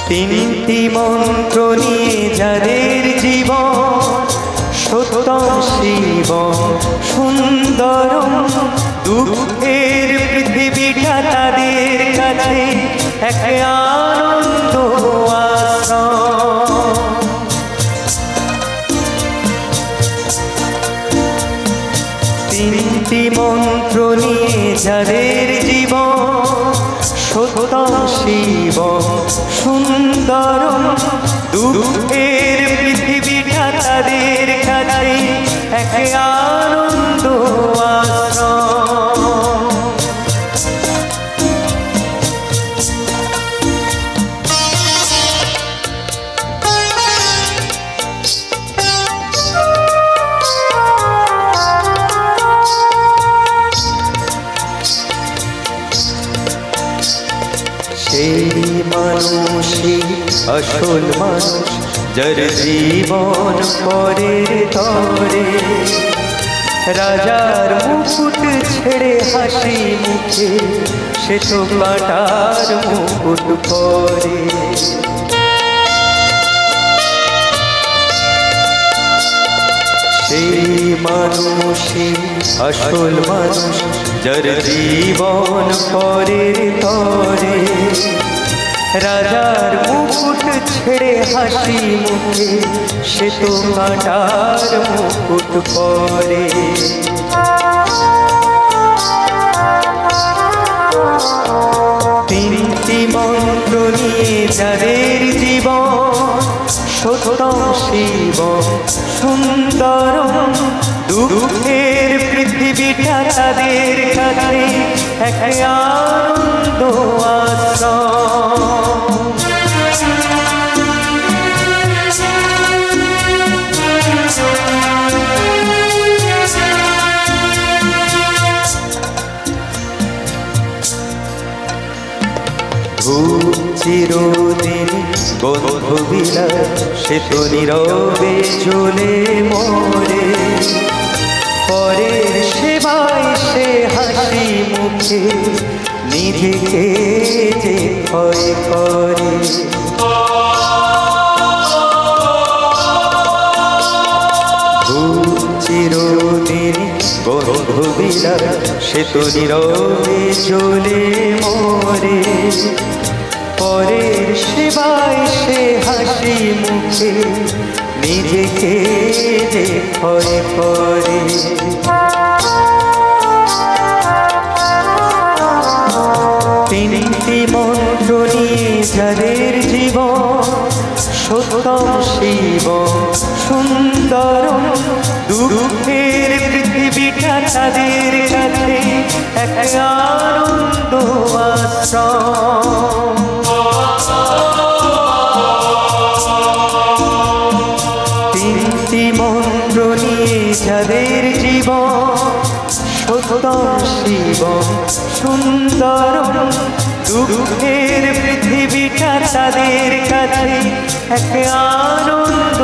তিনটি মন্ত্র নিয়ে যাদের জীবন সত্যম শিবম সুন্দরম, দুঃখের পৃথিবীটা তাদের কাছে এক আনন্দ আশ্রম। তিনটি মন্ত্র নিয়ে যাদের জীবন সত্যম শিবম সুন্দরম, দুঃখের পৃথিবীটা তাদের কাছে এক আনন্দ আশ্রম। সেই মানুষই আসল মানুষ, যার জীবন পরের তরে। রাজার মুকুট ছেড়ে হাসি মুখে সে তো কাঁটার মুকুট পরে। সেই মানুষই আসল মানুষ, যার জীবন পরের তরে। রাজার মুকুট ছেড়ে হাসি মুখে সে তো কাঁটার মুকুট পরে। তিনটি মন্ত্র নিয়ে যাদের জীবন সত্যম শিবম সুন্দরম, দুঃখের পৃথিবীটা তাদের কাছে এক আনন্দ আশ্রম। চিরদিন বন্ধু বিলাস সে তো নীরবে জ্বলে মরে। পরের সেবায় সে হাসি মুখে নিজেকে যে ভয় করে। চিরদিন বন্ধু বিলাস সে তো নীরবে জ্বলে মরে। পরের সেবায় সে হাসি মুখে নিজেকে যে ভয় করে। তিনটি মন্ত্র নিয়ে যাদের জীবন সত্যম শিবম সুন্দরম, দুঃখের পৃথিবীটা তাদের কাছে এক আনন্দ আশ্রম। তিনটি মন্ত্র নিয়ে যাদের জীবন সত্যম শিবম সুন্দরম, দুঃখের পৃথিবীটা তাদের কাছে এক আনন্দ